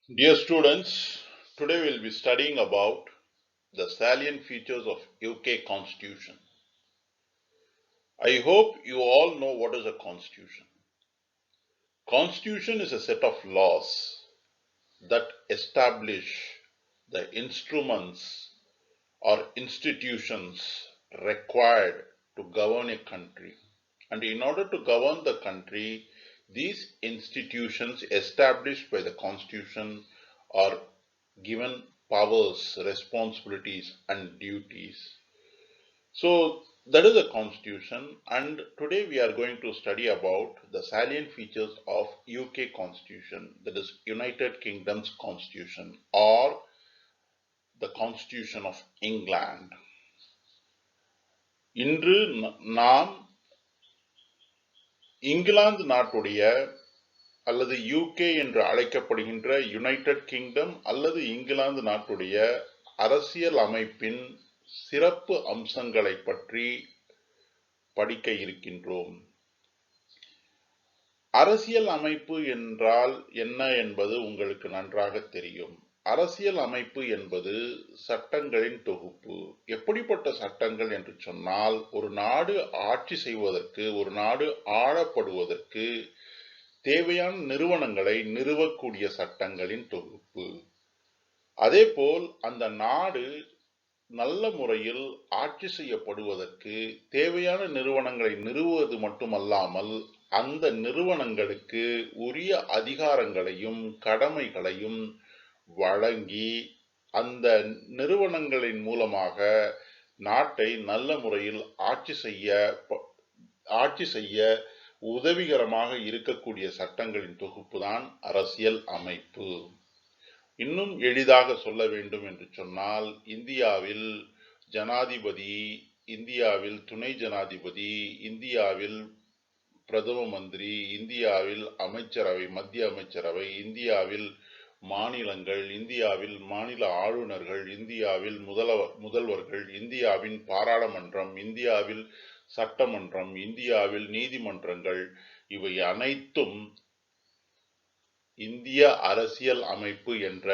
Dear students, today we'll be studying about the salient features of UK Constitution. I hope you all know what is a constitution. Constitution is a set of laws that establish the instruments or institutions required to govern a country. And in order to govern the country, these institutions established by the constitution are given powers, responsibilities, and duties. So that is a constitution, and today we are going to study about the salient features of UK constitution, that is United Kingdom's constitution or the Constitution of England. இன்று நாம் இங்கிலாந்து நாட்டுடைய அல்லது UK என்று அழைக்கப்படுகின்ற United kingdom அல்லது இங்கிலாந்து நாட்டுடைய அரசியல் அமைப்பின் சிறப்பு அம்சங்களை பற்றி படிக்க இருக்கின்றோம். அரசியல் அமைப்பு என்றால் என்ன என்பது உங்களுக்கு நன்றாக தெரியும். அரசியல் அமைப்பு என்பது சட்டங்களின் தொகுப்பு. எப்படிப்பட்ட சட்டங்கள் என்று சொன்னால், ஒரு நாடு ஆட்சி செய்வதற்கு, ஒரு நாடு ஆளப்படுவதற்கு தேவையான நிறுவனங்களை நிறுவக்கூடிய சட்டங்களின் தொகுப்பு. அதேபோல் அந்த நாடு நல்ல முறையில் ஆட்சி செய்யப்படுவதற்கு தேவையான நிறுவனங்களை நிறுவுவது மட்டுமல்லாமல் அந்த நிறுவனங்களுக்கு உரிய அதிகாரங்களையும் கடமைகளையும் வழங்கி அந்த நிறுவனங்களின் மூலமாக நாட்டை நல்ல முறையில் ஆட்சி செய்ய உதவிகரமாக இருக்கக்கூடிய சட்டங்களின் தொகுப்பு தான் அரசியல் அமைப்பு. இன்னும் எளிதாக சொல்ல வேண்டும் என்று சொன்னால், இந்தியாவில் ஜனாதிபதி, இந்தியாவில் துணை ஜனாதிபதி, இந்தியாவில் பிரதம மந்திரி, இந்தியாவில் அமைச்சரவை, மத்திய அமைச்சரவை, இந்தியாவில் மாநிலங்கள், இந்தியாவில் மாநில ஆளுநர்கள், இந்தியாவில் முதல்வர்கள், இந்தியாவின் பாராளுமன்றம், இந்தியாவில் சட்டமன்றம், இந்தியாவில் நீதிமன்றங்கள், இவை அனைத்தும் இந்திய அரசியல் அமைப்பு என்ற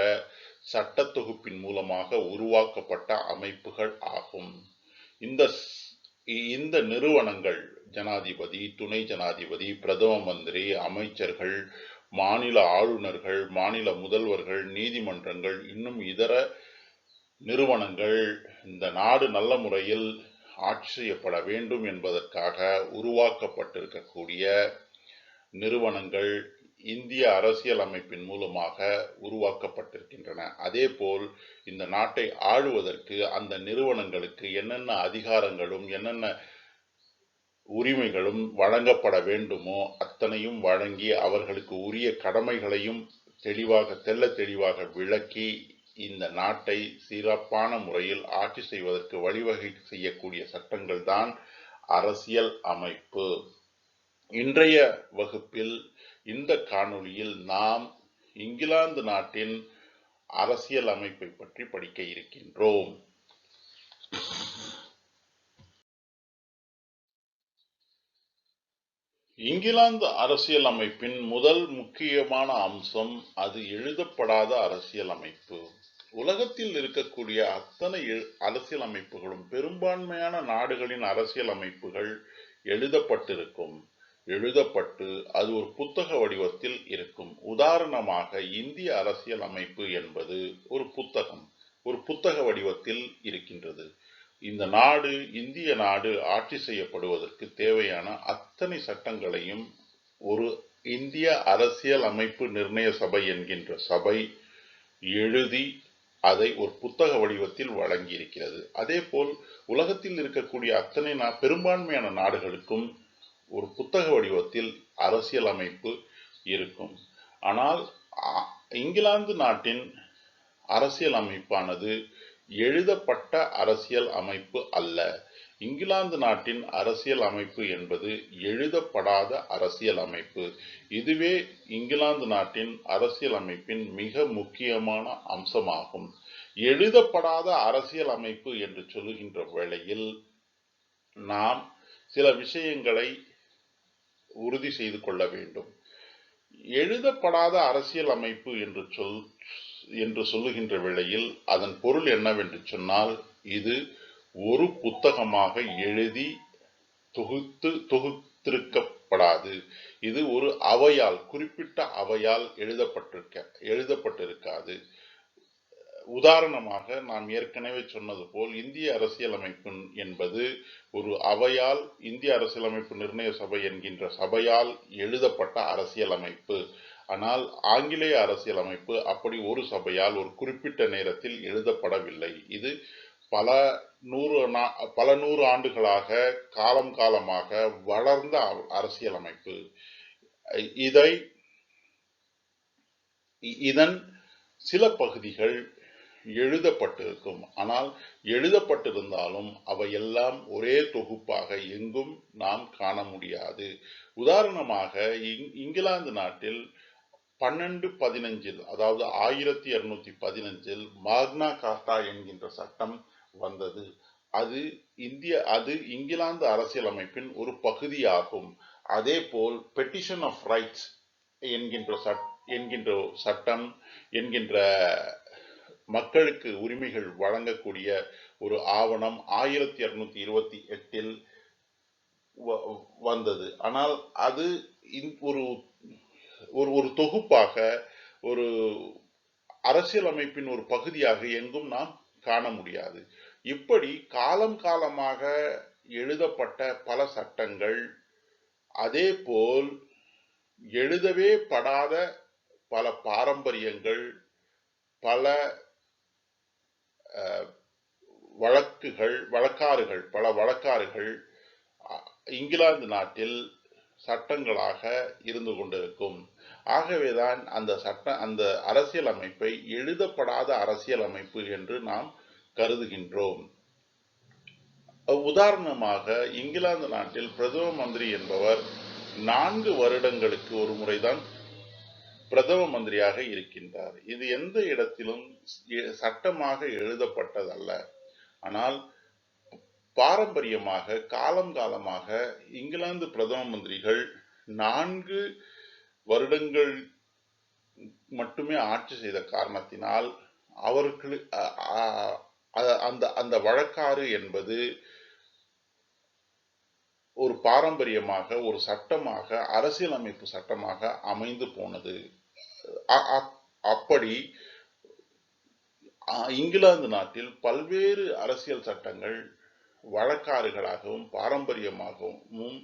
சட்ட தொகுப்பின் மூலமாக உருவாக்கப்பட்ட அமைப்புகள் ஆகும். இந்த நிறுவனங்கள் ஜனாதிபதி, துணை ஜனாதிபதி, பிரதம மந்திரி, அமைச்சர்கள், மாநில ஆளுநர்கள், மாநில முதல்வர்கள், நீதிமன்றங்கள், இன்னும் இதர நிறுவனங்கள் இந்த நாடு நல்ல முறையில் ஆட்சி செய்யப்பட வேண்டும் என்பதற்காக உருவாக்கப்பட்டிருக்கக்கூடிய நிறுவனங்கள் இந்திய அரசியல் அமைப்பின் மூலமாக உருவாக்கப்பட்டிருக்கின்றன. அதேபோல் இந்த நாட்டை ஆளுவதற்கு அந்த நிறுவனங்களுக்கு என்னென்ன அதிகாரங்களும் என்னென்ன உரிமைகளும் வழங்கப்பட வேண்டுமோ அத்தனையும் வழங்கி அவர்களுக்கு உரிய கடமைகளையும் தெள்ளத் தெளிவாக விளக்கி இந்த நாட்டை சிறப்பான முறையில் ஆட்சி செய்வதற்கு வழிவகை செய்யக்கூடிய சட்டங்கள் தான் அரசியல் அமைப்பு. இன்றைய வகுப்பில் இந்த காணொளியில் நாம் இங்கிலாந்து நாட்டின் அரசியல் அமைப்பை பற்றி படிக்க இருக்கின்றோம். இங்கிலாந்து அரசியல் அமைப்பின் முதல் முக்கியமான அம்சம் அது எழுதப்படாத அரசியல் அமைப்பு. உலகத்தில் இருக்கக்கூடிய அத்தனை அரசியல் அமைப்புகளும், பெரும்பான்மையான நாடுகளின் அரசியல் அமைப்புகள் எழுதப்பட்டு அது ஒரு புத்தக வடிவத்தில் இருக்கும். உதாரணமாக இந்திய அரசியல் அமைப்பு என்பது ஒரு புத்தக வடிவத்தில் இருக்கின்றது. இந்த நாடு, இந்திய நாடு ஆட்சி செய்யப்படுவதற்கு தேவையான அத்தனை சட்டங்களையும் ஒரு இந்திய அரசியல் அமைப்பு நிர்ணய சபை என்கின்ற சபை எழுதி அதை ஒரு புத்தக வடிவத்தில் வழங்கி இருக்கிறது. அதே போல் உலகத்தில் இருக்கக்கூடிய அத்தனை பெரும்பான்மையான நாடுகளுக்கும் ஒரு புத்தக வடிவத்தில் அரசியல் அமைப்பு இருக்கும். ஆனால் இங்கிலாந்து நாட்டின் அரசியல் அமைப்பானது எழுதப்பட்ட அரசியல் அமைப்பு அல்ல. இங்கிலாந்து நாட்டின் அரசியல் அமைப்பு என்பது எழுதப்படாத அரசியல் அமைப்பு. இதுவே இங்கிலாந்து நாட்டின் அரசியல் அமைப்பின் மிக முக்கியமான அம்சமாகும். எழுதப்படாத அரசியல் அமைப்பு என்று சொல்லுகின்ற வேளையில் நாம் சில விஷயங்களை உறுதி செய்து கொள்ள வேண்டும். எழுதப்படாத அரசியல் அமைப்பு என்று சொல்லுகின்ற வேளையில் அதன் பொருள் என்னவென்று சொன்னால், இது ஒரு புத்தகமாக எழுதி தொகுத்திருக்கப்படாது. இது ஒரு அவையால், குறிப்பிட்ட அவையால் எழுதப்பட்டிருக்காது. உதாரணமாக நாம் ஏற்கனவே சொன்னது போல், இந்திய அரசியலமைப்பு என்பது ஒரு அவையால், இந்திய அரசியலமைப்பு நிர்ணய சபை என்கின்ற சபையால் எழுதப்பட்ட அரசியலமைப்பு. ஆனால் ஆங்கிலேய அரசியலமைப்பு அப்படி ஒரு சபையால் ஒரு குறிப்பிட்ட நேரத்தில் எழுதப்படவில்லை. இது பல நூறு ஆண்டுகளாக காலம் காலமாக வளர்ந்த அரசியலமைப்பு. இதன் சில பகுதிகள் எழுதப்பட்டிருக்கும். ஆனால் எழுதப்பட்டிருந்தாலும் அவையெல்லாம் ஒரே தொகுப்பாக எங்கும் நாம் காண முடியாது. உதாரணமாக இங்கிலாந்து நாட்டில் 1215 அதாவது 1215 மாக்னா கார்ட்டா என்கின்ற சட்டம் வந்தது. அது இங்கிலாந்து அரசியலமைப்பின் ஒரு பகுதியாகும். அதே போல் பெட்டிஷன் ஆஃப் ரைட்ஸ் என்கின்ற சட்டம் என்கின்ற மக்களுக்கு உரிமைகள் வழங்கக்கூடிய ஒரு ஆவணம் 1228 வந்தது. ஆனால் அது ஒரு தொகுப்பாக, ஒரு அரசியலமைப்பின் ஒரு பகுதியாக எங்கும் நாம் காண முடியாது. இப்படி காலம் காலமாக எழுதப்பட்ட பல சட்டங்கள், அதே போல் எழுதவே படாத பல பாரம்பரியங்கள், பல வழக்காறுகள் இங்கிலாந்து நாட்டில் சட்டங்களாக இருந்து கொண்டிருக்கும். ஆகவேதான் அந்த அரசியலமைப்பை எழுதப்படாத அரசியலமைப்பு என்று நாம் கருதுகின்றோம். உதாரணமாக இங்கிலாந்து நாட்டில் பிரதம மந்திரி என்பவர் 4 வருடங்களுக்கு ஒரு முறைதான் பிரதம மந்திரியாக இருக்கின்றார். இது எந்த இடத்திலும் சட்டமாக எழுதப்பட்டதல்ல. ஆனால் பாரம்பரியமாக காலம் காலமாக இங்கிலாந்து பிரதம மந்திரிகள் 4 வருடங்கள் மட்டுமே ஆட்சி செய்த காரணத்தினால் அவர்கள் அந்த வழக்காறு என்பது ஒரு பாரம்பரியமாக, ஒரு சட்டமாக, அரசியலமைப்பு சட்டமாக அமைந்து போனது. அப்படி இங்கிலாந்து நாட்டில் பல்வேறு அரசியல் சட்டங்கள் வழக்காறுகளாகவும் பாரம்பரியமாகவும்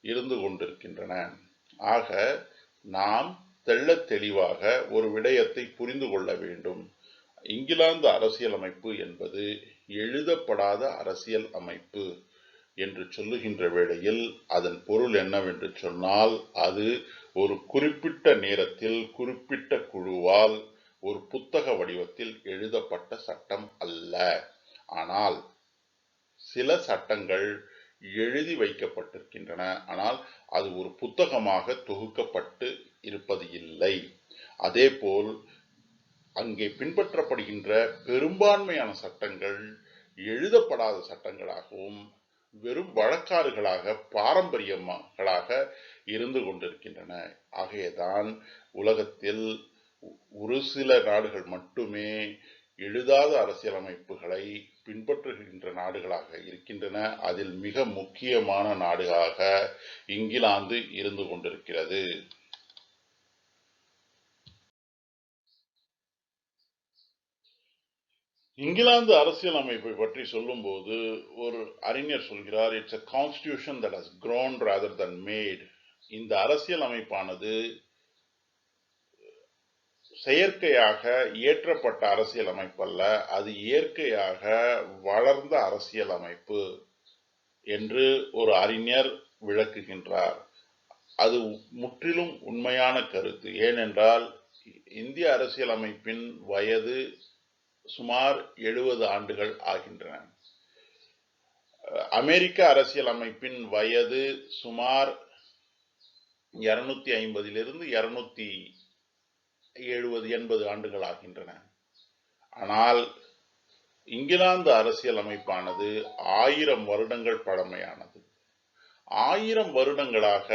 இருந்து கொண்டிருக்கின்றன. ஆக நாம் தெள்ளத் தெளிவாக ஒரு விடயத்தை புரிந்து கொள்ள வேண்டும். இங்கிலாந்து அரசியலமைப்பு என்பது எழுதப்படாத அரசியல் அமைப்பு என்று சொல்லுகின்ற வேளையில் அதன் பொருள் என்னவென்று சொன்னால், அது ஒரு குறிப்பிட்ட நேரத்தில் குறிப்பிட்ட குழுவால் ஒரு புத்தக வடிவத்தில் எழுதப்பட்ட சட்டம் அல்ல. ஆனால் சில சட்டங்கள் எழுதி வைக்கப்பட்டிருக்கின்றன. ஆனால் அது ஒரு புத்தகமாக தொகுக்கப்பட்டு இருப்பது இல்லை. அதே போல் அங்கே பின்பற்றப்படுகின்ற பெரும்பான்மையான சட்டங்கள் எழுதப்படாத சட்டங்களாகவும் வெறும் வழக்காறுகளாக, பாரம்பரியங்களாக இருந்து கொண்டிருக்கின்றன. ஆகையதான் உலகத்தில் ஒரு சில நாடுகள் மட்டுமே எழுதாத அரசியலமைப்புகளை பின்பற்றுகின்ற நாடுகளாக இருக்கின்றன. அதில் மிக முக்கியமான நாடாக இங்கிலாந்து இருந்து கொண்டிருக்கிறது. இங்கிலாந்து அரசியலமைப்பை பற்றி சொல்லும்போது ஒரு அறிஞர் சொல்கிறார், it's a constitution that has grown rather than made. இந்த அரசியல் அமைப்பானது செயற்கையாக இயற்றப்பட்ட அரசியல் அமைப்பு அல்ல, அது இயற்கையாக வளர்ந்த அரசியல் அமைப்பு என்று ஒரு அறிஞர் விளக்குகின்றார். அது முற்றிலும் உண்மையான கருத்து. ஏனென்றால் இந்திய அரசியலமைப்பின் வயது சுமார் 70 ஆண்டுகள் ஆகின்றன. அமெரிக்க அரசியல் அமைப்பின் வயது சுமார் 250 270-80 ஆண்டுகள் ஆகின்றன. ஆனால் இங்கிலாந்து அரசியல் அமைப்பானது 1000 வருடங்கள் பழமையானது. 1000 வருடங்களாக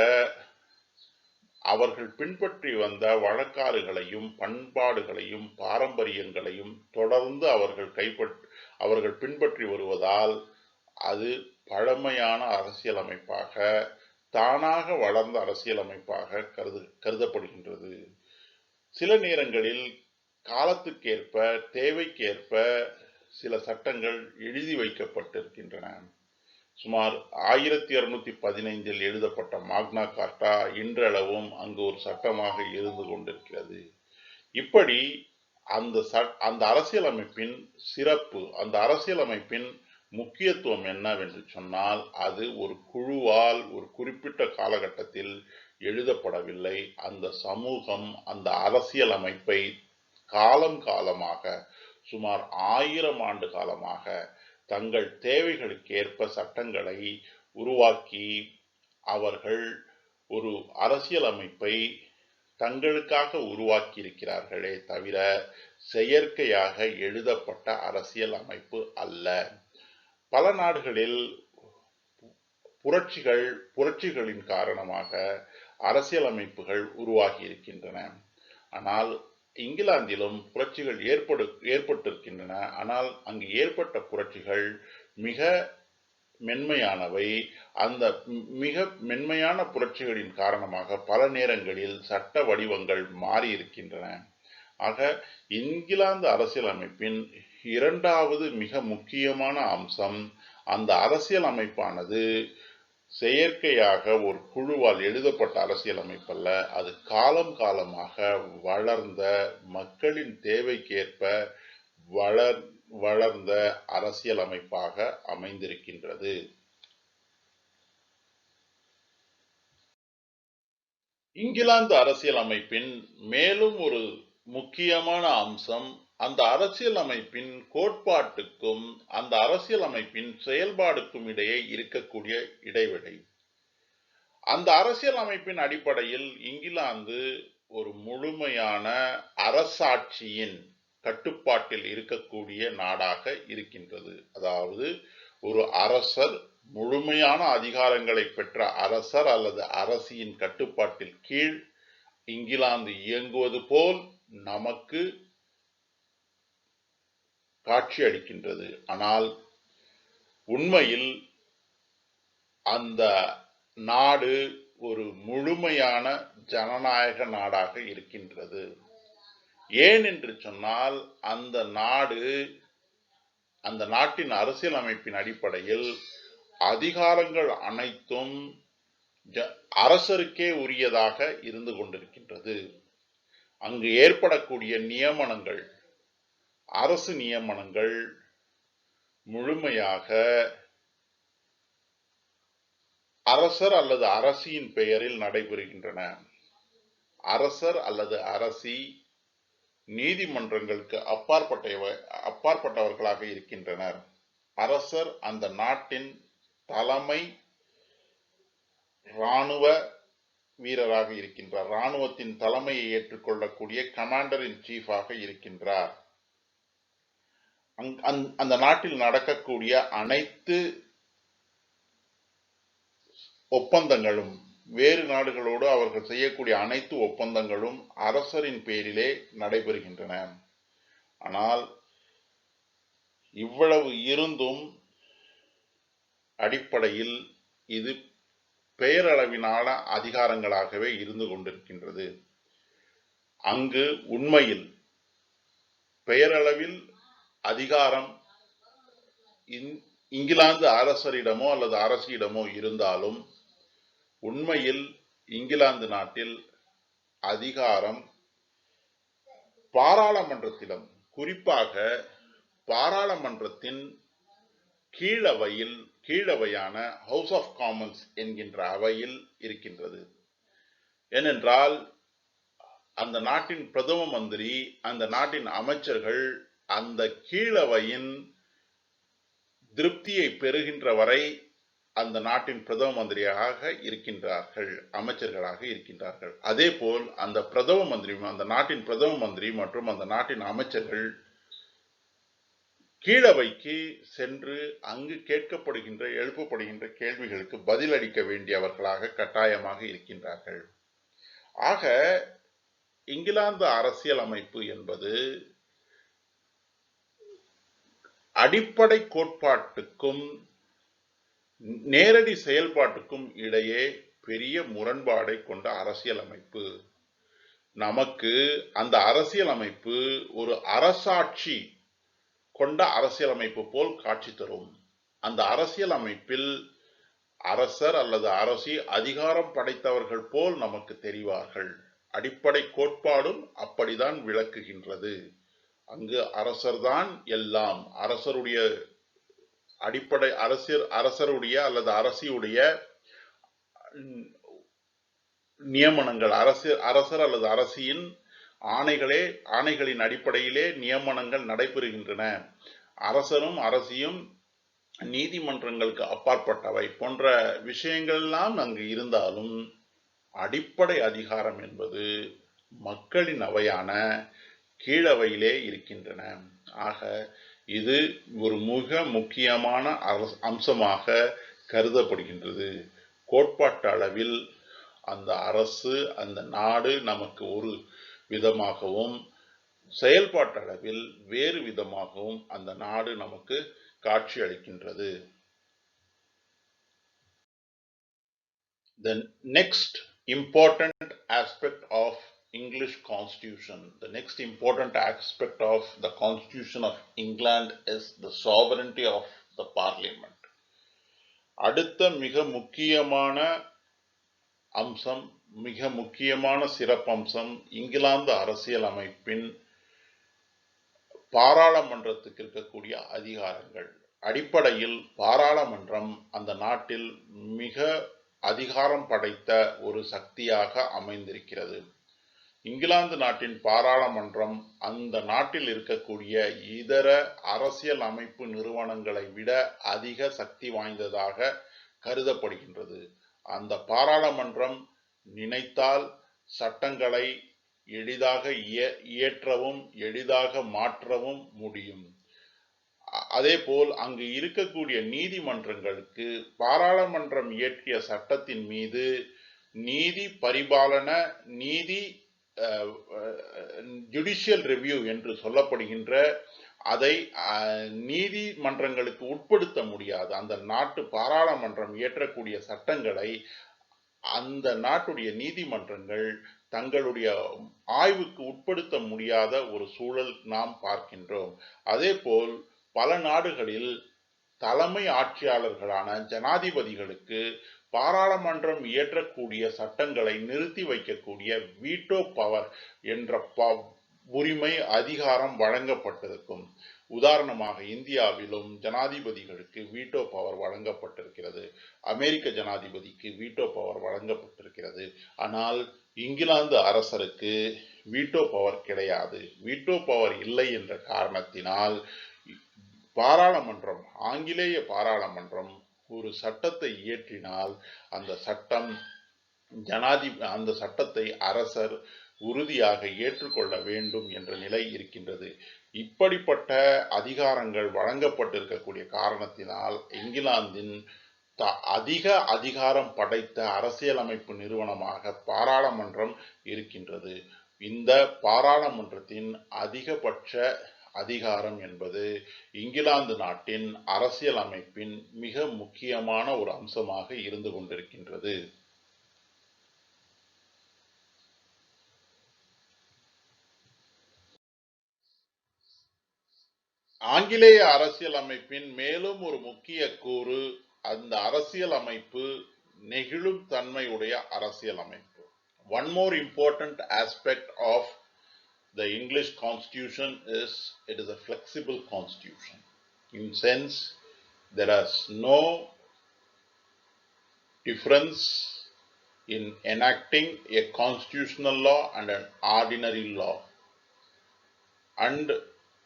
அவர்கள் பின்பற்றி வந்த வழக்காறுகளையும் பண்பாடுகளையும் பாரம்பரியங்களையும் தொடர்ந்து அவர்கள் பின்பற்றி வருவதால் அது பழமையான அரசியலமைப்பாக, தானாக வளர்ந்த அரசியலமைப்பாக கருதப்படுகின்றது. சில நேரங்களில் காலத்துக்கேற்ப, தேவைக்கேற்ப சில சட்டங்கள் எழுதி வைக்கப்பட்டிருக்கின்றன. சுமார் 1615 எழுதப்பட்ட மாக்னா கார்ட்டா இன்றளவும் அங்கு ஒரு சட்டமாக இருந்து கொண்டிருக்கிறது. இப்படி அந்த அரசியலமைப்பின் சிறப்பு, அந்த அரசியலமைப்பின் முக்கியத்துவம் என்னவென்று சொன்னால், அது ஒரு குழுவால் ஒரு குறிப்பிட்ட காலகட்டத்தில் எழுதப்படவில்லை. அந்த சமூகம் அந்த அரசியலமைப்பை காலம் காலமாக, சுமார் 1000 ஆண்டு காலமாக தங்கள் தேவைகளுக்கேற்ப சட்டங்களை உருவாக்கி அவர்கள் ஒரு அரசியலமைப்பை தங்களுக்காக உருவாக்கி இருக்கிறார்களே தவிர செயற்கையாக எழுதப்பட்ட அரசியல் அமைப்பு அல்ல. பல நாடுகளில் புரட்சிகளின் காரணமாக அரசியலமைப்புகள் உருவாகி இருக்கின்றன. ஆனால் இங்கிலாந்திலும் புரட்சிகள் ஏற்பட்டிருக்கின்றன. ஆனால் அங்கு ஏற்பட்ட புரட்சிகள் மிக மென்மையானவை. அந்த மிக மென்மையான புரட்சிகளின் காரணமாக பல நேரங்களில் சட்ட வடிவங்கள் மாறி இருக்கின்றன. ஆக இங்கிலாந்து அரசியலமைப்பின் இரண்டாவது மிக முக்கியமான அம்சம், அந்த அரசியலமைப்பானது செயற்கையாக ஒரு குழுவால் எழுதப்பட்ட அரசியலமைப்பல்ல, அது காலம் காலமாக வளர்ந்த, மக்களின் தேவைக்கேற்ப வளர்ந்த அரசியலமைப்பாக அமைந்திருக்கின்றது. இங்கிலாந்து அரசியலமைப்பின் மேலும் ஒரு முக்கியமான அம்சம், அந்த அரசியலமைப்பின் கோட்பாட்டுக்கும் அந்த அரசியலமைப்பின் செயல்பாடுக்கும் இடையே இருக்கக்கூடிய இடைவெளி. அந்த அரசியலமைப்பின் அடிப்படையில் இங்கிலாந்து ஒரு முழுமையான அரசாட்சியின் கட்டுப்பாட்டில் இருக்கக்கூடிய நாடாக இருக்கின்றது. அதாவது ஒரு அரசர், முழுமையான அதிகாரங்களை பெற்ற அரசர் அல்லது அரசியின் கட்டுப்பாட்டில் கீழ் இங்கிலாந்து இயங்குவது போல் நமக்கு காட்சி அளிக்கின்றது. ஆனால் உண்மையில் அந்த நாடு ஒரு முழுமையான ஜனநாயக நாடாக இருக்கின்றது. ஏன் என்று சொன்னால், அந்த நாட்டின் அரசியலமைப்பின் அடிப்படையில் அதிகாரங்கள் அனைத்தும் அரசருக்கே உரியதாக இருந்து கொண்டிருக்கின்றது. அங்கு ஏற்படக்கூடிய நியமனங்கள், அரசு நியமனங்கள் முழுமையாக அரசர் அல்லது அரசியின் பெயரில் நடைபெறுகின்றன. அரசர் அல்லது அரசி நீதிமன்றங்களுக்கு அப்பாற்பட்டவர்களாக இருக்கின்றனர். அரசர் அந்த நாட்டின் தலைமை இராணுவ வீரராக இருக்கின்றார். இராணுவத்தின் தலைமையை ஏற்றுக்கொள்ளக்கூடிய கமாண்டர் இன் சீஃபாக இருக்கின்றார். அந்த நாட்டில் நடக்கக்கூடிய அனைத்து ஒப்பந்தங்களும், வேறு நாடுகளோடு அவர்கள் செய்யக்கூடிய அனைத்து ஒப்பந்தங்களும் அரசரின் பேரிலே நடைபெறுகின்றன. ஆனால் இவ்வளவு இருந்தும் அடிப்படையில் இது பெயரளவிலான அதிகாரங்களாகவே இருந்து கொண்டிருக்கின்றது. அங்கு உண்மையில் பெயரளவில் அதிகாரம் இங்கிலாந்து அரசரிடமோ அல்லது அரசியிடமோ இருந்தாலும், உண்மையில் இங்கிலாந்து நாட்டில் அதிகாரம் பாராளுமன்றத்திலும், குறிப்பாக பாராளுமன்றத்தின் கீழவையான ஹவுஸ் ஆஃப் காமன்ஸ் என்கின்ற அவையில் இருக்கின்றது. ஏனென்றால் அந்த நாட்டின் பிரதம மந்திரி, அந்த நாட்டின் அமைச்சர்கள் அந்த கீழவையின் திருப்தியை பெறுகின்ற வரை அந்த நாட்டின் பிரதம மந்திரியாக இருக்கின்றார்கள், அமைச்சர்களாக இருக்கின்றார்கள். அதே போல் அந்த நாட்டின் பிரதம மந்திரி மற்றும் அந்த நாட்டின் அமைச்சர்கள் கீழவைக்கு சென்று அங்கு எழுப்பப்படுகின்ற கேள்விகளுக்கு பதிலளிக்க வேண்டியவர்களாக கட்டாயமாக இருக்கின்றார்கள். ஆக இங்கிலாந்து அரசியல் அமைப்பு என்பது அடிப்படை கோட்பாட்டுக்கும் நேரடி செயல்பாட்டுக்கும் இடையே பெரிய முரண்பாடை கொண்ட அரசியல் அமைப்பு. நமக்கு அந்த அரசியல் அமைப்பு ஒரு அரசாட்சி கொண்ட அரசியல் அமைப்பு போல் காட்சி தரும். அந்த அரசியல் அமைப்பில் அரசர் அல்லது அரசி அதிகாரம் படைத்தவர்கள் போல் நமக்கு தெரிவார்கள். அடிப்படை கோட்பாடும் அப்படிதான் விளக்குகின்றது. அங்கு அரசர்தான் எல்லாம். அரசருடைய அடிப்படை அரசருடைய அல்லது அரசியுடைய நியமனங்கள், அரசர் அல்லது அரசியின் ஆணைகளின் அடிப்படையிலே நியமனங்கள் நடைபெறுகின்றன. அரசரும் அரசியும் நீதிமன்றங்களுக்கு அப்பாற்பட்டவை போன்ற விஷயங்கள் எல்லாம் அங்கு இருந்தாலும் அடிப்படை அதிகாரம் என்பது மக்களின் அவையான கீழவையிலே இருக்கின்றன. ஆக இது ஒரு மிக முக்கியமான அம்சமாக கருதப்படுகின்றது. கோட்பாட்டு அளவில் அந்த அரசு, அந்த நாடு நமக்கு ஒரு விதமாகவும், செயல்பாட்டு அளவில் வேறு விதமாகவும் அந்த நாடு நமக்கு காட்சி அளிக்கின்றது. The next important aspect of English Constitution, the next important aspect of the Constitution of England is the sovereignty of the Parliament. அடுத்த மிக முக்கியமான அம்சம், மிக முக்கியமான சிறப்பம்சம் இங்கிலாந்து அரசியல் அமைப்பின் பாராளுமன்றத்துக்கு இருக்கக்கூடிய அதிகாரங்கள். அடிப்படையில் பாராளுமன்றம் அந்த நாட்டில் மிக அதிகாரம் படைத்த ஒரு சக்தியாக அமைந்திருக்கிறது. இங்கிலாந்து நாட்டின் பாராளுமன்றம் அந்த நாட்டில் இருக்கக்கூடிய இதர அரசியல் அமைப்பு நிறுவனங்களை விட அதிக சக்தி வாய்ந்ததாக கருதப்படுகின்றது. அந்த பாராளுமன்றம் நினைத்தால் சட்டங்களை எளிதாக இயற்றவும் எளிதாக மாற்றவும் முடியும். அதேபோல் அங்கு இருக்கக்கூடிய நீதிமன்றங்களுக்கு பாராளுமன்றம் இயற்றிய சட்டத்தின் மீது நீதி பரிபாலன ஜுடிஷியல் ரிவ்யூ என்று சொல்லப்படுகின்ற அதை நீதிமன்றங்களுக்கு உட்படுத்த முடியாது. அந்த நாட்டு பாராளுமன்றம் இயற்றக்கூடிய சட்டங்களை அந்த நாட்டுடைய நீதிமன்றங்கள் தங்களுடைய ஆய்வுக்கு உட்படுத்த முடியாத ஒரு சூழல் நாம் பார்க்கின்றோம். அதேபோல் பல நாடுகளில் தலைமை ஆட்சியாளர்களான ஜனாதிபதிகளுக்கு பாராளுமன்றம் இயற்றக்கூடிய சட்டங்களை நிறுத்தி வைக்கக்கூடிய வீட்டோ பவர் என்ற உரிமை அதிகாரம் வழங்கப்பட்டிருக்கும். உதாரணமாக இந்தியாவிலும் ஜனாதிபதிகளுக்கு வீட்டோ பவர் வழங்கப்பட்டிருக்கிறது. அமெரிக்க ஜனாதிபதிக்கு வீட்டோ பவர் வழங்கப்பட்டிருக்கிறது. ஆனால் இங்கிலாந்து அரசருக்கு வீட்டோ பவர் கிடையாது. வீட்டோ பவர் இல்லை என்ற காரணத்தினால் பாராளுமன்றம், ஆங்கிலேய பாராளுமன்றம் ஒரு சட்டத்தை இயற்றினால் அந்த சட்டத்தை அரசர் உறுதியாக ஏற்றுக்கொள்ள வேண்டும் என்ற நிலை இருக்கின்றது. இப்படிப்பட்ட அதிகாரங்கள் வழங்கப்பட்டிருக்கக்கூடிய காரணத்தினால் இங்கிலாந்தின் அதிக அதிகாரம் படைத்த அரசியலமைப்பு நிறுவனமாக பாராளுமன்றம் இருக்கின்றது. இந்த பாராளுமன்றத்தின் அதிகபட்ச அதிகாரம் என்பது இங்கிலாந்து நாட்டின் அரசியல் அமைப்பின் மிக முக்கியமான ஒரு அம்சமாக இருந்து கொண்டிருக்கின்றது. ஆங்கிலேய அரசியல் அமைப்பின் மேலும் ஒரு முக்கிய கூறு அந்த அரசியல் அமைப்பு நெகிழும் தன்மையுடைய அரசியல் அமைப்பு. One more important aspect of the English constitution is it is a flexible constitution. In sense, there is no difference in enacting a constitutional law and an ordinary law. And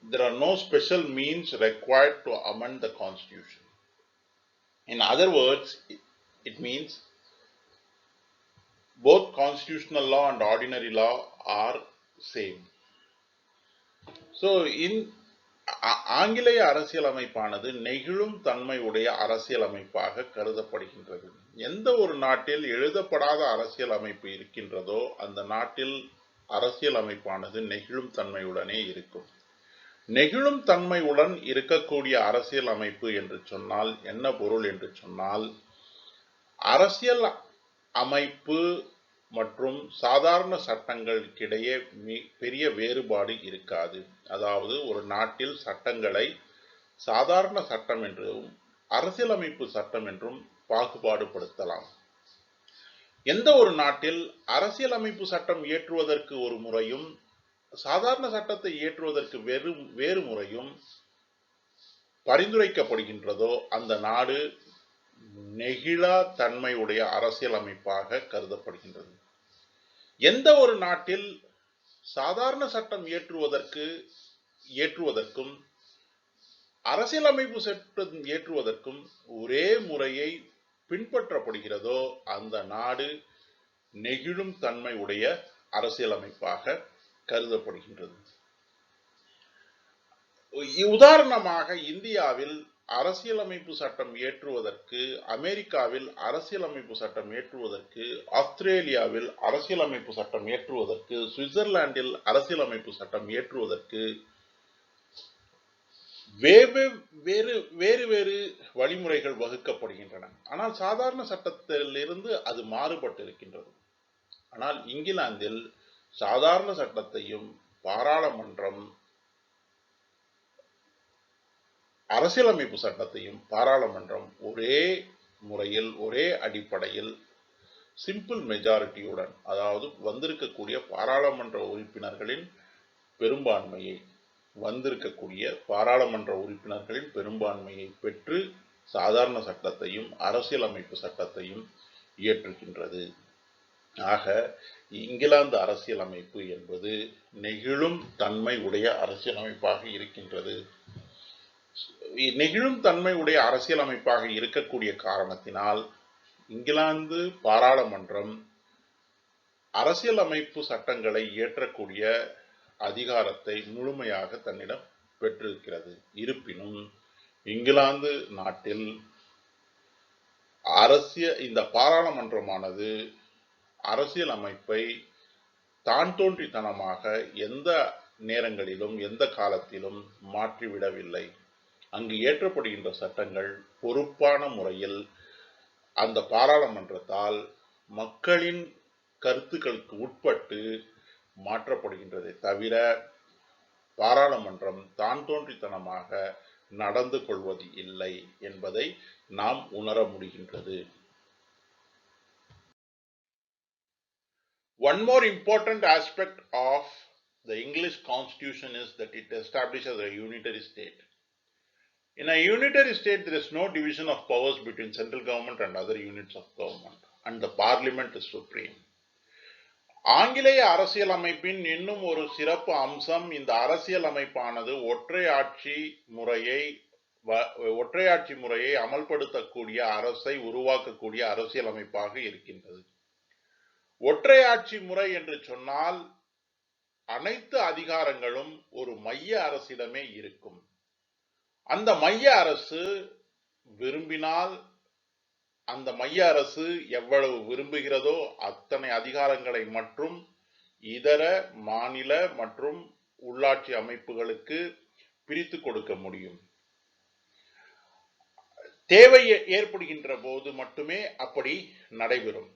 there are no special means required to amend the constitution. In other words, it means both constitutional law and ordinary law are same. So ஆங்கிலேய அரசியலமைப்பானது நெகிழும் தன்மை உடைய அரசியலமைப்பாக கருதப்படுகின்றது. எந்த ஒரு நாட்டில் எழுதப்படாத அரசியல் அமைப்பு இருக்கின்றதோ அந்த நாட்டில் அரசியல் அமைப்பானது நெகிழும் தன்மையுடனே இருக்கும். நெகிழும் தன்மையுடன் இருக்கக்கூடிய அரசியல் அமைப்பு என்று சொன்னால் என்ன பொருள் என்று சொன்னால், அரசியல் அமைப்பு மற்றும் சாதாரண சட்டங்களுக்கிடையே பெரிய வேறுபாடு இருக்காது. அதாவது ஒரு நாட்டில் சட்டங்களை சாதாரண சட்டம் என்றும் அரசியலமைப்பு சட்டம் என்றும் பாகுபாடுபடுத்தலாம். எந்த ஒரு நாட்டில் அரசியலமைப்பு சட்டம் இயற்றுவதற்கு ஒரு முறையும் சாதாரண சட்டத்தை இயற்றுவதற்கு வேறு முறையும் பரிந்துரைக்கப்படுகின்றதோ அந்த நாடு நெகிழா தன்மையுடைய அரசியலமைப்பாக கருதப்படுகின்றது. எந்த ஒரு நாட்டில் சாதாரண சட்டம் இயற்றுவதற்கும் அரசியலமைப்பு சட்டம் இயற்றுவதற்கும் ஒரே முறையை பின்பற்றப்படுகிறதோ அந்த நாடு நெகிழும் தன்மை உடைய அரசியலமைப்பாக கருதப்படுகின்றது. உதாரணமாக இந்தியாவில் அரசியலமைப்பு சட்டம் இயற்றுவதற்கு, அமெரிக்காவில் அரசியலமைப்பு சட்டம் இயற்றுவதற்கு, ஆஸ்திரேலியாவில் அரசியலமைப்பு சட்டம் இயற்றுவதற்கு, சுவிட்சர்லாந்தில் அரசியலமைப்பு சட்டம் இயற்றுவதற்கு வேறு வேறு வழிமுறைகள் வகுக்கப்படுகின்றன. ஆனால் சாதாரண சட்டத்திலிருந்து அது மாறுபட்டிருக்கின்றது. ஆனால் இங்கிலாந்தில் சாதாரண சட்டத்தையும் பாராளுமன்றம் அரசியலமைப்பு சட்டத்தையும் பாராளுமன்றம் ஒரே முறையில் ஒரே அடிப்படையில் சிம்பிள் மெஜாரிட்டியுடன், அதாவது வந்திருக்கக்கூடிய பாராளுமன்ற உறுப்பினர்களின் பெரும்பான்மையை பெற்று சாதாரண சட்டத்தையும் அரசியலமைப்பு சட்டத்தையும் இயற்றுகின்றது. ஆக இங்கிலாந்து அரசியலமைப்பு என்பது நெகிழும் தன்மை உடைய அரசியலமைப்பாக இருக்கின்றது. நெகிழும் தன்மை உடைய அரசியலமைப்பாக இருக்கக்கூடிய காரணத்தினால் இங்கிலாந்து பாராளுமன்றம் அரசியலமைப்பு சட்டங்களை இயற்றக்கூடிய அதிகாரத்தை முழுமையாக தன்னிடம் பெற்றிருக்கிறது. இருப்பினும் இங்கிலாந்து நாட்டில் இந்த பாராளுமன்றமானது அரசியல் அமைப்பை தான் தோன்றித்தனமாக எந்த நேரங்களிலும் எந்த காலத்திலும் மாற்றிவிடவில்லை. அங்கு இயற்றப்படுகின்ற சட்டங்கள் பொறுப்பான முறையில் அந்த பாராளுமன்றத்தால் மக்களின் கருத்துக்களுக்கு உட்பட்டு மாற்றப்படுகின்றதை தவிர பாராளுமன்றம் தான் தோன்றித்தனமாக நடந்து கொள்வது இல்லை என்பதை நாம் உணர முடிகின்றது. One more important aspect of the English Constitution is that it establishes a unitary state. In a unitary state, there is no division of powers between central government and other units of government, and the parliament is supreme. ஆங்கிலேய அரசியலமைப்பின் இன்னும் ஒரு சிறப்பு அம்சம், இந்த அரசியலமைப்பானது ஒற்றையாட்சி முறையை அமல்படுத்தக்கூடிய அரசை உருவாக்கக்கூடிய அரசியலமைப்பாக இருக்கின்றது. ஒற்றையாட்சி முறை என்று சொன்னால் அனைத்து அதிகாரங்களும் ஒரு மைய அரசிடமே இருக்கும். அந்த மைய அரசு விரும்பினால், அந்த மைய அரசு எவ்வளவு விரும்புகிறதோ அத்தனை அதிகாரங்களை மற்றும் இதர மாநில மற்றும் உள்ளாட்சி அமைப்புகளுக்கு பிரித்து கொடுக்க முடியும். தேவை ஏற்படுகின்ற போது மட்டுமே அப்படி நடைபெறும்.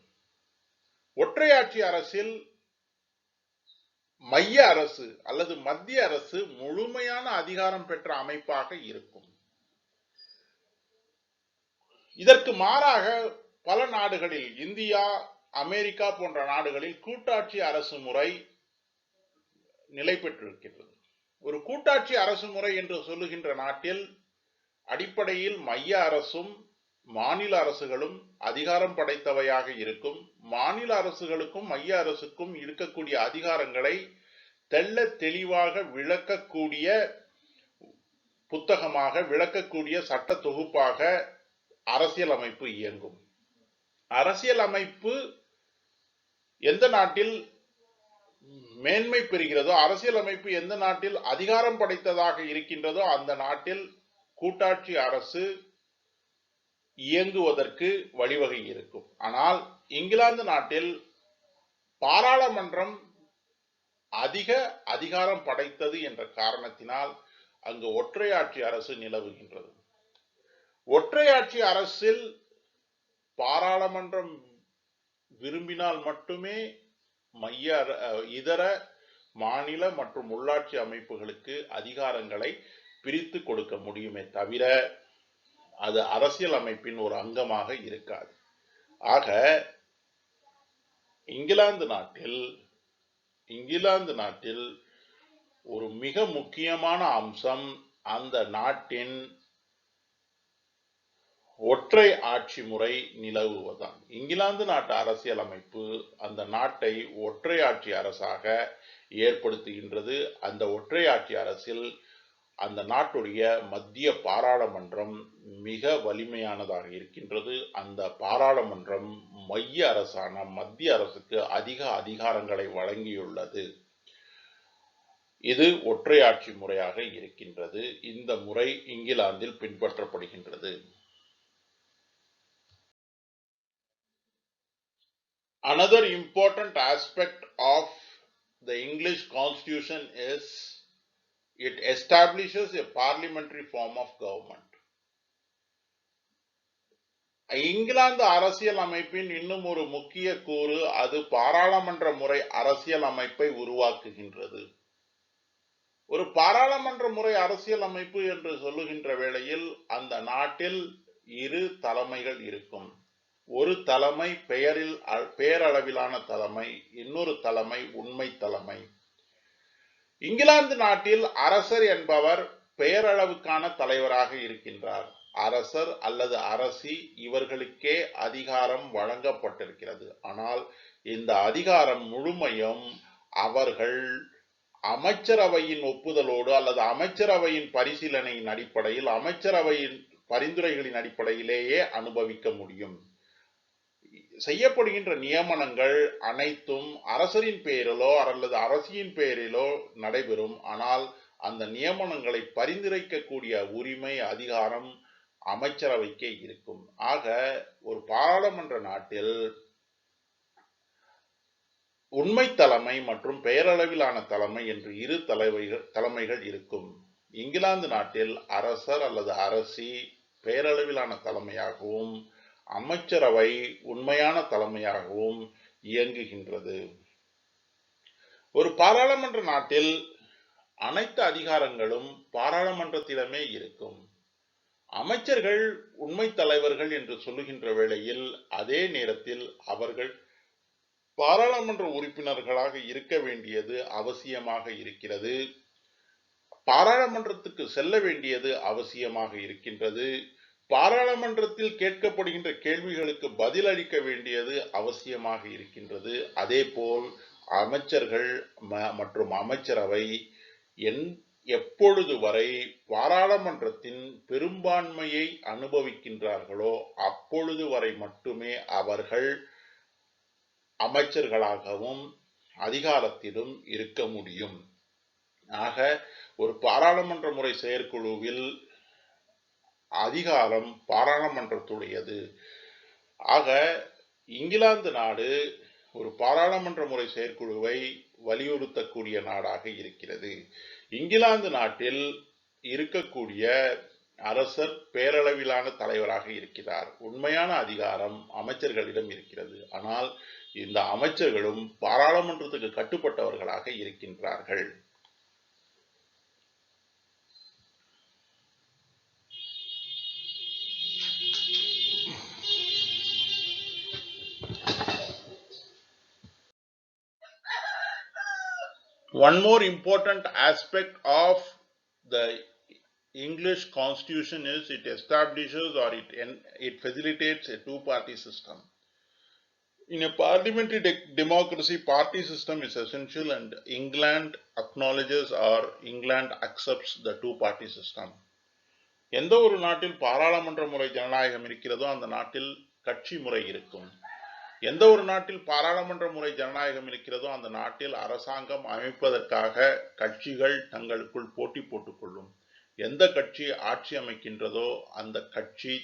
ஒற்றையாட்சி அரசில் மைய அரசு அல்லது மத்திய அரசு முழுமையான அதிகாரம் பெற்ற அமைப்பாக இருக்கும். இதற்கு மாறாக பல நாடுகளில், இந்தியா, அமெரிக்கா போன்ற நாடுகளில் கூட்டாட்சி அரசு முறை நிலை பெற்றிருக்கிறது. ஒரு கூட்டாட்சி அரசு முறை என்று சொல்லுகின்ற நாட்டில் அடிப்படையில் மைய அரசும் மாநில அரசுகளும் அதிகாரம் படைத்தவையாக இருக்கும். மாநில அரசுகளுக்கும் மைய அரசுக்கும் இருக்கக்கூடிய அதிகாரங்களை தெள்ள தெளிவாக விளக்கக்கூடிய புத்தகமாக, விளக்கக்கூடிய சட்ட தொகுப்பாக அரசியலமைப்பு இயங்கும். அரசியலமைப்பு எந்த நாட்டில் மேன்மை பெறுகிறதோ, அரசியல் அமைப்பு எந்த நாட்டில் அதிகாரம் படைத்ததாக இருக்கின்றதோ அந்த நாட்டில் கூட்டாட்சி அரசு இயங்குவதற்கு வழிவகை இருக்கும். ஆனால் இங்கிலாந்து நாட்டில் பாராளுமன்றம் அதிக அதிகாரம் படைத்தது என்ற காரணத்தினால் அங்கு ஒற்றையாட்சி அரசு நிலவுகின்றது. ஒற்றையாட்சி அரசில் பாராளுமன்றம் விரும்பினால் மட்டுமே இதர மாநில மற்றும் உள்ளாட்சி அமைப்புகளுக்கு அதிகாரங்களை பிரித்து கொடுக்க முடியுமே தவிர அது அரசியல் அமைப்பின் ஒரு அங்கமாக இருக்காது. ஆக இங்கிலாந்து நாட்டில் ஒரு மிக முக்கியமான அம்சம் அந்த நாட்டின் ஒற்றை ஆட்சி முறை நிலவுவதுதான். இங்கிலாந்து நாட்டு அரசியல் அமைப்பு அந்த நாட்டை ஒற்றை ஆட்சி அரசாக ஏற்படுத்துகின்றது. அந்த ஒற்றை ஆட்சி அரசில் அந்த நாட்டுடைய மத்திய பாராளுமன்றம் மிக வலிமையானதாக இருக்கின்றது. அந்த பாராளுமன்றம் மைய அரசான மத்திய அரசுக்கு அதிக அதிகாரங்களை வழங்கியுள்ளது. இது ஒற்றையாட்சி முறையாக இருக்கின்றது. இந்த முறை இங்கிலாந்தில் பின்பற்றப்படுகின்றது. Another important aspect of the English constitution is it establishes a parliamentary form of government. England அரசியல் அமைப்பின் இன்னும் ஒரு முக்கிய கூறு அது பாராளுமன்ற முறை அரசியல் அமைப்பை உருவாக்குகின்றது. ஒரு பாராளுமன்ற முறை அரசியல் அமைப்பு என்று சொல்லுகின்ற வேளையில் அந்த நாட்டில் இரு தலைமைகள் இருக்கும். ஒரு தலைமை பெயரளவிலான தலைமை, இன்னொரு தலைமை உண்மை தலைமை. இங்கிலாந்து நாட்டில் அரசர் என்பவர் பெயரளவுக்கான தலைவராக இருக்கின்றார். அரசர் அல்லது அரசி இவர்களுக்கே அதிகாரம் வழங்கப்பட்டிருக்கிறது. ஆனால் இந்த அதிகாரம் முழுமையும் அவர்கள் அமைச்சரவையின் ஒப்புதலோடு அல்லது அமைச்சரவையின் பரிசீலனையின் அடிப்படையில் அமைச்சரவையின் பரிந்துரைகளின் அடிப்படையிலேயே அனுபவிக்க முடியும். செய்யப்படுகின்ற நியமனங்கள் அனைத்தும் அரசரின் பெயரிலோ அல்லது அரசியின் பெயரிலோ நடைபெறும். ஆனால் அந்த நியமனங்களை பரிந்துரைக்கக்கூடிய உரிமை அதிகாரம் அமைச்சரவைக்கே இருக்கும். ஆக ஒரு பாராளுமன்ற நாட்டில் உண்மை தலைமை மற்றும் பெயரளவிலான தலைமை என்று இரு தலைமைகள் இருக்கும். இங்கிலாந்து நாட்டில் அரசர் அல்லது அரசி பெயரளவிலான தலைமையாகவும் அமைச்சரவை உண்மையான தலைமையாகவும் இயங்குகின்றது. ஒரு பாராளுமன்ற நாட்டில் அனைத்து அதிகாரங்களும் பாராளுமன்றத்திடமே இருக்கும். அமைச்சர்கள் உண்மை தலைவர்கள் என்று சொல்லுகின்ற வேளையில் அதே நேரத்தில் அவர்கள் பாராளுமன்ற உறுப்பினர்களாக இருக்க வேண்டியது அவசியமாக இருக்கிறது. பாராளுமன்றத்துக்கு செல்ல வேண்டியது அவசியமாக இருக்கின்றது. பாராளுமன்றத்தில் கேட்கப்படுகின்ற கேள்விகளுக்கு பதில் அளிக்க வேண்டியது அவசியமாக இருக்கின்றது. அதேபோல் அமைச்சர்கள் மற்றும் அமைச்சரவை எப்பொழுது வரை பாராளுமன்றத்தின் பெரும்பான்மையை அனுபவிக்கின்றார்களோ அப்பொழுது வரை மட்டுமே அவர்கள் அமைச்சர்களாகவும் அதிகாரத்திலும் இருக்க முடியும். ஆக ஒரு பாராளுமன்ற முறை செயற்குழுவில் அதிகாரம் பாராளுமன்றத்துடையது. ஆக இங்கிலாந்து நாடு ஒரு பாராளுமன்ற முறை செயற்குழுவை வலியுறுத்தக்கூடிய நாடாக இருக்கிறது. இங்கிலாந்து நாட்டில் இருக்கக்கூடிய அரசர் பேரளவிலான தலைவராக இருக்கிறார். உண்மையான அதிகாரம் அமைச்சர்களிடம் இருக்கிறது. ஆனால் இந்த அமைச்சர்களும் பாராளுமன்றத்துக்கு கட்டுப்பட்டவர்களாக இருக்கின்றார்கள். One more important aspect of the English constitution is it establishes or it facilitates a two-party system. In a parliamentary democracy, party system is essential and England acknowledges or England accepts the two-party system. எந்த ஒரு நாட்டில் பாராளுமன்ற முறை ஜனநாயகம் இருக்கிறதோ அந்த நாட்டில் கட்சி முறை இருக்கும். எந்த ஒரு நாட்டில் பாராளுமன்ற முறை ஜனநாயகம் இருக்கிறதோ அந்த நாட்டில் அரசாங்கம் அமைப்பதற்காக கட்சிகள் தங்களுக்குள் போட்டி போட்டுக் கொள்ளும். எந்த கட்சி ஆட்சி அமைக்கின்றதோ அந்த கட்சி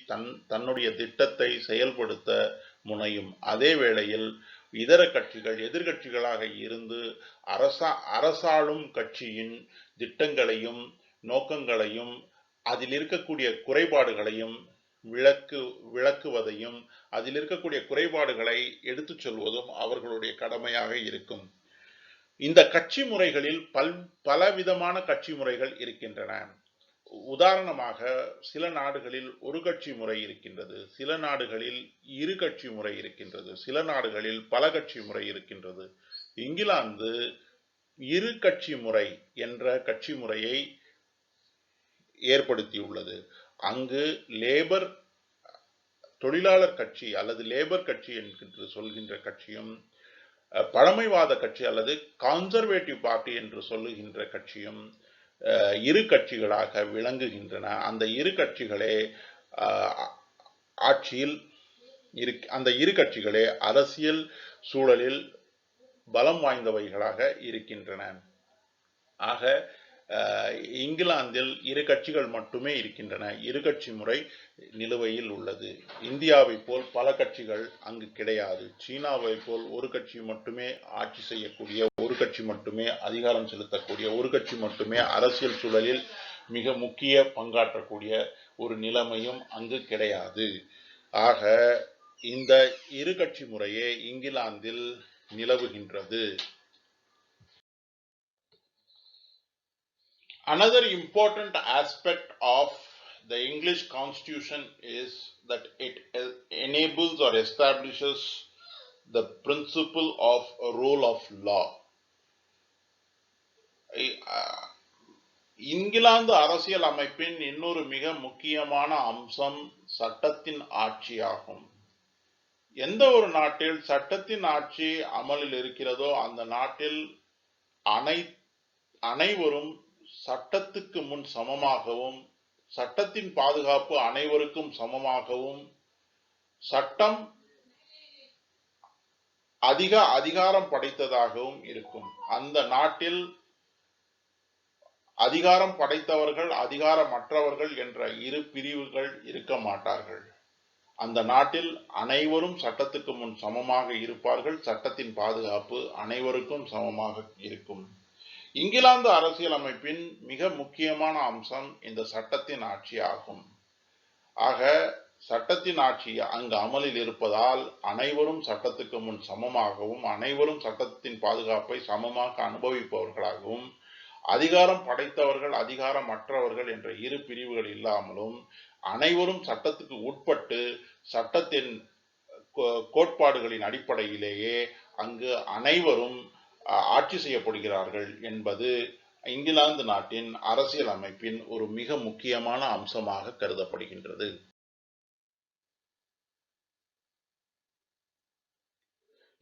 தன்னுடைய திட்டத்தை செயல்படுத்த முனையும். அதே வேளையில் இதர கட்சிகள் எதிர்கட்சிகளாக இருந்து அரசாளும் கட்சியின் திட்டங்களையும் நோக்கங்களையும் அதில் இருக்கக்கூடிய குறைபாடுகளையும் விளக்குவதையும் அதில் இருக்கக்கூடிய குறைபாடுகளை எடுத்துச் சொல்வதும் அவர்களுடைய கடமையாக இருக்கும். இந்த கட்சி முறைகளில் பலவிதமான கட்சி முறைகள் இருக்கின்றன. உதாரணமாக சில நாடுகளில் ஒரு கட்சி முறை இருக்கின்றது, சில நாடுகளில் இரு கட்சி முறை இருக்கின்றது, சில நாடுகளில் பல கட்சி முறை இருக்கின்றது. இங்கிலாந்து இரு கட்சி முறை என்ற கட்சி முறையை ஏற்படுத்தியுள்ளது. அங்கு லேபர் தொழிலாளர் கட்சி அல்லது லேபர் கட்சி என்று சொல்கின்ற கட்சியும், பழமைவாத கட்சி அல்லது கன்சர்வேட்டிவ் பார்ட்டி என்று சொல்லுகின்ற கட்சியும் இரு கட்சிகளாக விளங்குகின்றன. அந்த இரு கட்சிகளே ஆட்சியில் அந்த இரு கட்சிகளே அரசியல் சூழலில் பலம் வாய்ந்தவைகளாக இருக்கின்றன. ஆக இங்கிலாந்தில் இரு கட்சிகள் மட்டுமே இருக்கின்றன. இரு கட்சி முறை நிலுவையில் உள்ளது. இந்தியாவை போல் பல கட்சிகள் அங்கு கிடையாது. சீனாவை போல் ஒரு கட்சி மட்டுமே ஆட்சி செய்யக்கூடிய, ஒரு கட்சி மட்டுமே அதிகாரம் செலுத்தக்கூடிய, ஒரு கட்சி மட்டுமே அரசியல் சூழலில் மிக முக்கிய பங்காற்றக்கூடிய ஒரு நிலைமையும் அங்கு கிடையாது. ஆக இந்த இரு கட்சி முறையே இங்கிலாந்தில் நிலவுகின்றது. Another important aspect of the English Constitution is that it enables or establishes the principle of a rule of law. England அரசியல் அமைப்பின் இன்னொரு மிக முக்கியமான அம்சம் சட்டத்தின் ஆட்சியாகும். எந்த ஒரு நாட்டில் சட்டத்தின் ஆட்சி அமலில் இருக்கிறதோ அந்த நாட்டில் அனைவரும் சட்டத்துக்கு முன் சமமாகவும், சட்டத்தின் பாதுகாப்பு அனைவருக்கும் சமமாகவும், சட்டம் அதிக அதிகாரம் படைத்ததாகவும் இருக்கும். அந்த நாட்டில் அதிகாரம் படைத்தவர்கள் அதிகாரமற்றவர்கள் என்ற இரு பிரிவுகள் இருக்க மாட்டார்கள். அந்த நாட்டில் அனைவரும் சட்டத்துக்கு முன் சமமாக இருப்பார்கள். சட்டத்தின் பாதுகாப்பு அனைவருக்கும் சமமாக இருக்கும். இங்கிலாந்து அரசியல் அமைப்பின் மிக முக்கியமான அம்சம் இந்த சட்டத்தின் ஆட்சி ஆகும். ஆக சட்டத்தின் ஆட்சி அங்கு அமலில் இருப்பதால் அனைவரும் சட்டத்துக்கு முன் சமமாகவும், அனைவரும் சட்டத்தின் பாதுகாப்பை சமமாக அனுபவிப்பவர்களாகவும், அதிகாரம் படைத்தவர்கள் அதிகாரமற்றவர்கள் என்ற இரு பிரிவுகள் இல்லாமலும் அனைவரும் சட்டத்துக்கு உட்பட்டு சட்டத்தின் கோட்பாடுகளின் அடிப்படையிலேயே அங்கு அனைவரும் ஆட்சி செய்யப்படுகிறார்கள் என்பது இங்கிலாந்து நாட்டின் அரசியல் அமைப்பின் ஒரு மிக முக்கியமான அம்சமாக கருதப்படுகின்றது.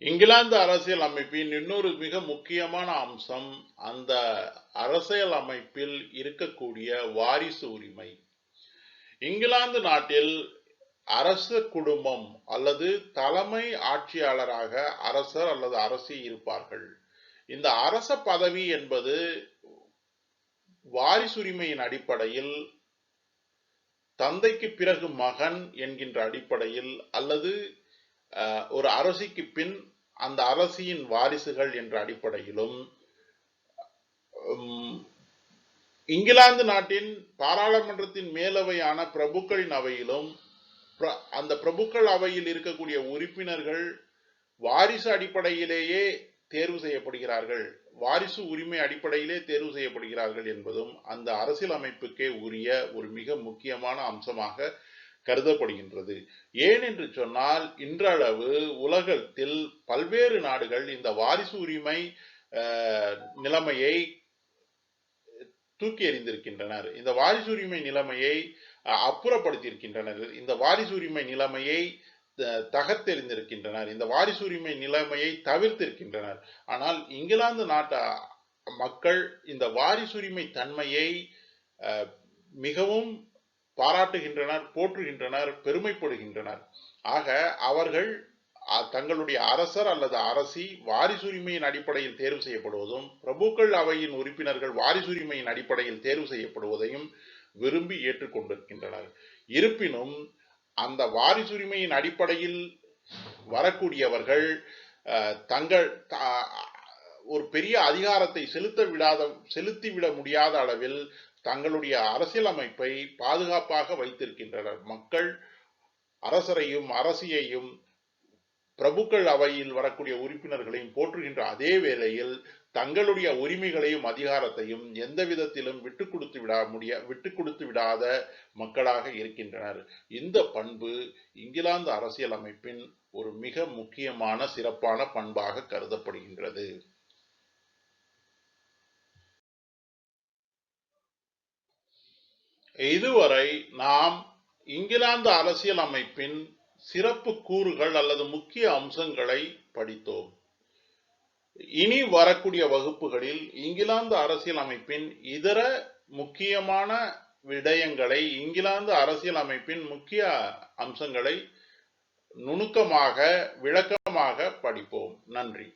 இங்கிலாந்து அரசியல் அமைப்பின் இன்னொரு மிக முக்கியமான அம்சம் அந்த அரசியல் அமைப்பில் இருக்கக்கூடிய வாரிசு உரிமை. இங்கிலாந்து நாட்டில் அரச குடும்பம் அல்லது தலைமை ஆட்சியாளராக அரசர் அல்லது அரசி இருப்பார்கள். இந்த அரச பதவி என்பது வாரிசுரிமையின் அடிப்படையில் தந்தைக்கு பிறகு மகன் என்கின்ற அடிப்படையில் அல்லது ஒரு அரசிக்கு பின் அந்த அரசியின் வாரிசுகள் என்ற அடிப்படையிலும், இங்கிலாந்து நாட்டின் பாராளுமன்றத்தின் மேலவையான பிரபுக்களின் அவையிலும் அந்த பிரபுக்கள் அவையில் இருக்கக்கூடிய உறுப்பினர்கள் வாரிசு அடிப்படையிலேயே தேர்வு செய்யப்படுகிறார்கள், வாரிசு உரிமை அடிப்படையிலே தேர்வு செய்யப்படுகிறார்கள் என்பதும் அந்த அரசியல் அமைப்புக்கே உரிய ஒரு மிக முக்கியமான அம்சமாக கருதப்படுகின்றது. ஏன் என்று சொன்னால் இன்றளவு உலகத்தில் பல்வேறு நாடுகள் இந்த வாரிசு உரிமை நிலைமையை தூக்கி எறிந்திருக்கின்றனர். இந்த வாரிசு உரிமை நிலைமையை அப்புறப்படுத்தியிருக்கின்றனர். இந்த வாரிசு உரிமை நிலைமையை தகர்த்தெறிந்திருக்கின்றனர். இந்த வாரிசு உரிமை நிலைமையை தவிர்த்திருக்கின்றனர். ஆனால் இங்கிலாந்து நாட்டு மக்கள் இந்த வாரிசுரிமை தன்மையை மிகவும் பாராட்டுகின்றனர், போற்றுகின்றனர், பெருமைப்படுகின்றனர். ஆக அவர்கள் தங்களுடைய அரசர் அல்லது அரசி வாரிசுரிமையின் அடிப்படையில் தேர்வு செய்யப்படுவதும், பிரபுக்கள் அவையின் உறுப்பினர்கள் வாரிசுரிமையின் அடிப்படையில் தேர்வு செய்யப்படுவதையும் விரும்பி ஏற்றுக்கொண்டிருக்கின்றனர். இருப்பினும் அந்த வாரிசுரிமையின் அடிப்படையில் வரக்கூடியவர்கள் தங்கள் ஒரு பெரிய அதிகாரத்தை செலுத்திவிட முடியாத அளவில் தங்களுடைய அரசியலமைப்பை பாதுகாப்பாக வைத்திருக்கின்றனர். மக்கள் அரசரையும் அரசியையும் பிரபுக்கள் அவையில் வரக்கூடிய உறுப்பினர்களையும் போற்றுகின்ற அதே வேளையில் தங்களுடைய உரிமைகளையும் அதிகாரத்தையும் எந்த விதத்திலும் விட்டு கொடுத்து விடாத மக்களாக இருக்கின்றனர். இந்த பண்பு இங்கிலாந்து அரசியலமைப்பின் ஒரு மிக முக்கியமான சிறப்பான பண்பாக கருதப்படுகின்றது. இதுவரை நாம் இங்கிலாந்து அரசியலமைப்பின் சிறப்பு கூறுகள் அல்லது முக்கிய அம்சங்களை படித்தோம். இனி வரக்கூடிய வகுப்புகளில் இங்கிலாந்து அரசியலமைப்பின் இதர முக்கியமான விடயங்களை, இங்கிலாந்து அரசியலமைப்பின் முக்கிய அம்சங்களை நுணுக்கமாக விளக்கமாக படிப்போம். நன்றி.